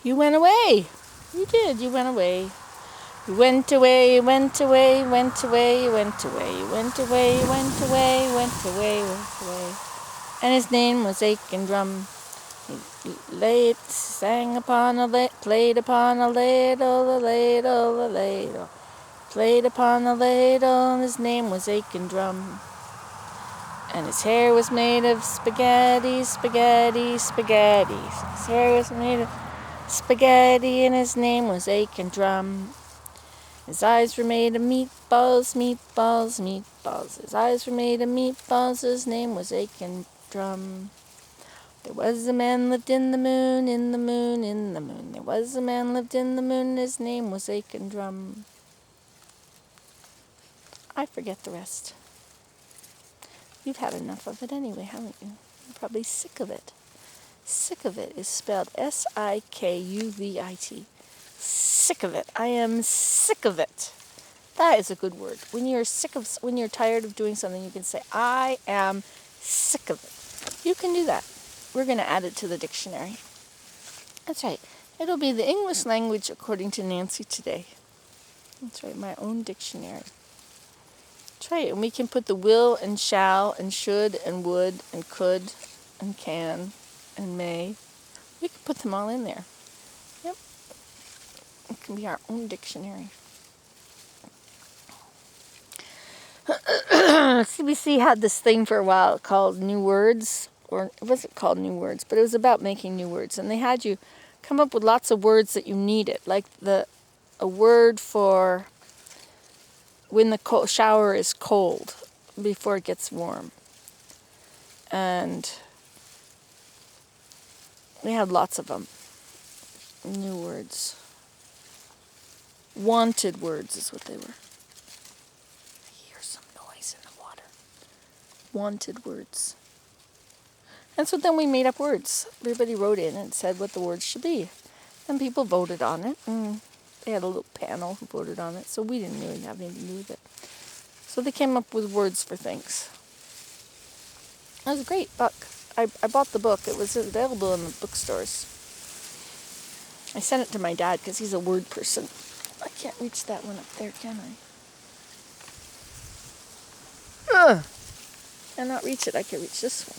You went away. You did. You went away. You went away, went away, went away, went away, went away, went away, went away, went away. And his name was Aiken Drum. He sang upon a played upon a ladle, played upon a ladle, and his name was Aiken Drum. And his hair was made of spaghetti, spaghetti, spaghetti. His hair was made of spaghetti, and his name was Aiken Drum. His eyes were made of meatballs, meatballs, meatballs. His eyes were made of meatballs, his name was Aiken Drum. There was a man lived in the moon, in the moon, in the moon. There was a man lived in the moon, his name was Aiken Drum. I forget the rest. You've had enough of it anyway, haven't you? You're probably sick of it. Sick of it is spelled S-I-K-U-V-I-T. Sick of it. I am sick of it. That is a good word. When you're tired of doing something, you can say, I am sick of it. You can do that. We're going to add it to the dictionary. That's right. It'll be the English language according to Nancy today. That's right, my own dictionary. That's right, and we can put the will and shall and should and would and could and can and may. We can put them all in there. Yep. It can be our own dictionary. CBC had this thing for a while called New Words, or it wasn't called New Words, but it was about making new words. And they had you come up with lots of words that you needed, like a word for when the shower is cold before it gets warm. And we had lots of them. New words. Wanted words is what they were. I hear some noise in the water. Wanted words. And so then we made up words. Everybody wrote in and said what the words should be. And people voted on it. And they had a little panel who voted on it. So we didn't really have anything to do with it. So they came up with words for things. It was a great book. I bought the book. It was available in the bookstores. I sent it to my dad because he's a word person. I can't reach that one up there, can I? Cannot reach it. I can reach this one.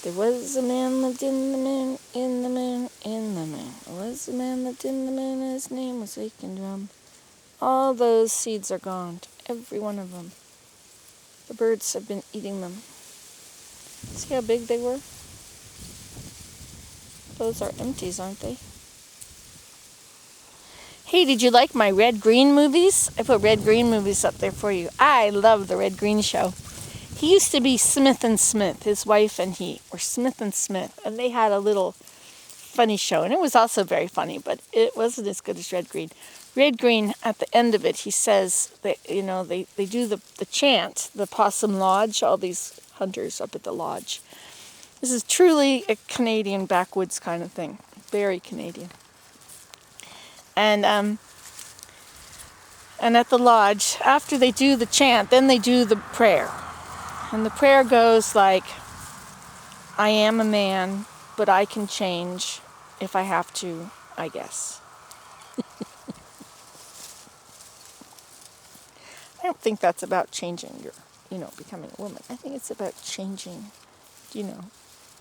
There was a man lived in the moon, in the moon, in the moon. There was a man lived in the moon, and his name was Aiken Drum. All those seeds are gone, every one of them. The birds have been eating them. See how big they were? Those are empties, aren't they? Hey, did you like my red-green movies? I put red-green movies up there for you. I love the red-green show. He used to be Smith and Smith. His wife and he were Smith and Smith. And they had a little funny show. And it was also very funny, but it wasn't as good as red-green. Red-green, at the end of it, he says that, they do the chant, the Possum Lodge, all these hunters up at the lodge. This is truly a Canadian backwoods kind of thing. Very Canadian. And at the lodge, after they do the chant, then they do the prayer. And the prayer goes like, I am a man, but I can change if I have to, I guess. I don't think that's about changing your, becoming a woman. I think it's about changing,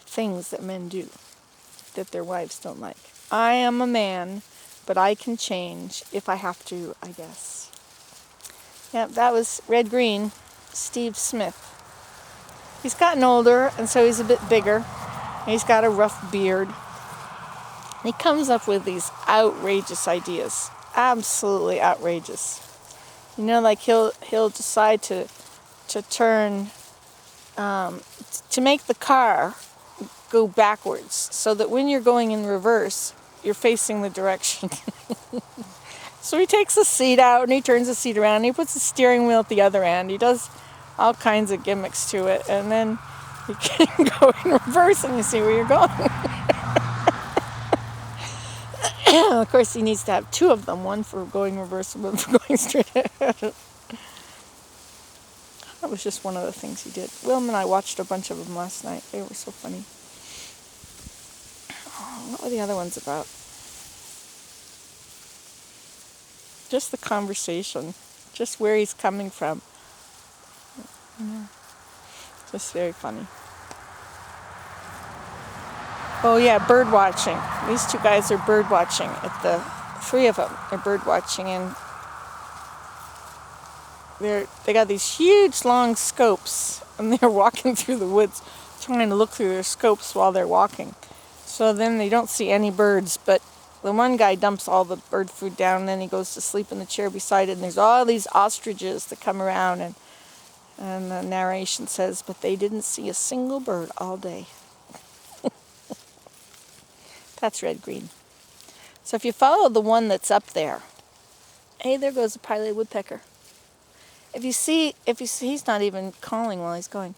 things that men do that their wives don't like. I am a man, but I can change if I have to, I guess. Yeah, that was Red Green, Steve Smith. He's gotten older, and so he's a bit bigger. He's got a rough beard. He comes up with these outrageous ideas. Absolutely outrageous. Like he'll decide to turn, to make the car go backwards so that when you're going in reverse, you're facing the direction. So he takes the seat out and he turns the seat around and he puts the steering wheel at the other end. He does all kinds of gimmicks to it, and then you can go in reverse and you see where you're going. Of course, he needs to have two of them, one for going reverse and one for going straight ahead. That was just one of the things he did. William and I watched a bunch of them last night. They were so funny. Oh, What were the other ones about? Just the conversation. Just where he's coming from. Just very funny. Oh yeah, bird watching. These two guys are bird watching. Three of them are bird watching, and they got these huge long scopes, and they're walking through the woods, trying to look through their scopes while they're walking. So then they don't see any birds, but the one guy dumps all the bird food down, and then he goes to sleep in the chair beside it, and there's all these ostriches that come around, and the narration says, but they didn't see a single bird all day. That's red-green. So if you follow the one that's up there, hey, there goes a pileated woodpecker. If you see, he's not even calling while he's going.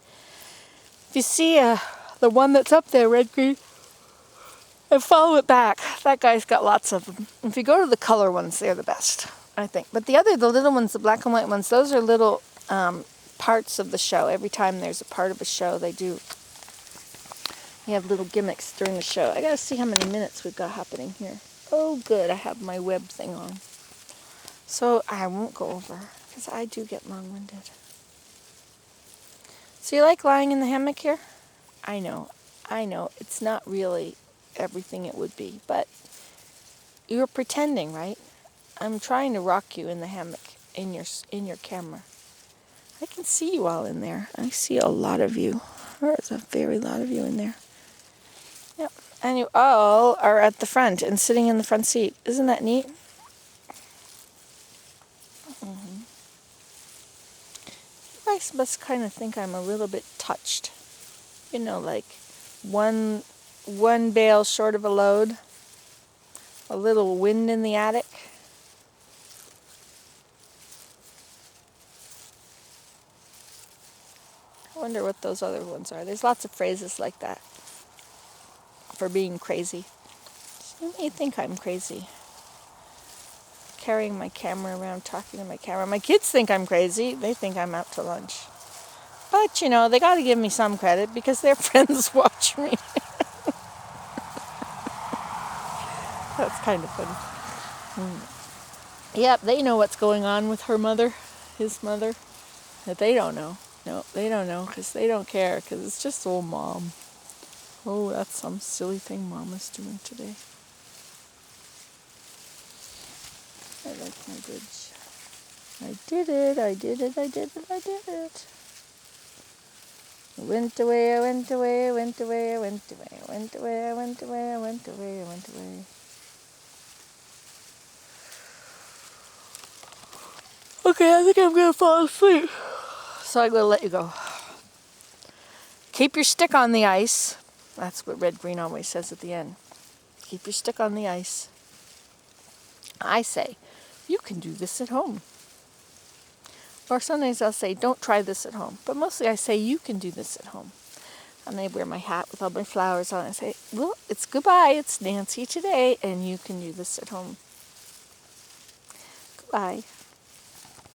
If you see the one that's up there, red-green, and follow it back, that guy's got lots of them. If you go to the color ones, they're the best, I think. But the little ones, the black and white ones, those are little parts of the show. Every time there's a part of a show, they have little gimmicks during the show. I gotta see how many minutes we've got happening here. Oh good, I have my web thing on. So I won't go over, because I do get long-winded. So you like lying in the hammock here? I know, it's not really everything it would be, but you're pretending, right? I'm trying to rock you in the hammock, in your camera. I can see you all in there. I see a lot of you. There's a very lot of you in there. Yep. And you all are at the front and sitting in the front seat. Isn't that neat? Mm-hmm. You guys must kind of think I'm a little bit touched. You know, like one bale short of a load. A little wind in the attic. I wonder what those other ones are. There's lots of phrases like that for being crazy. You may think I'm crazy. Carrying my camera around, talking to my camera. My kids think I'm crazy. They think I'm out to lunch. But, you know, they got to give me some credit because their friends watch me. That's kind of funny. Yep, they know what's going on with her mother, his mother. That they don't know. No, they don't know because they don't care because it's just old Mom. Oh, that's some silly thing Mom is doing today. I like my bridge. I did it. I went away, I went away, I went away, I went away, I went away, I went away, I went away, I went away. Okay, I think I'm going to fall asleep. So I'm going to let you go. Keep your stick on the ice. That's what Red Green always says at the end. Keep your stick on the ice. I say, you can do this at home. Or sometimes I'll say, don't try this at home. But mostly I say, you can do this at home. And I wear my hat with all my flowers on. I say, well, it's goodbye. It's Nancy today, and you can do this at home. Goodbye.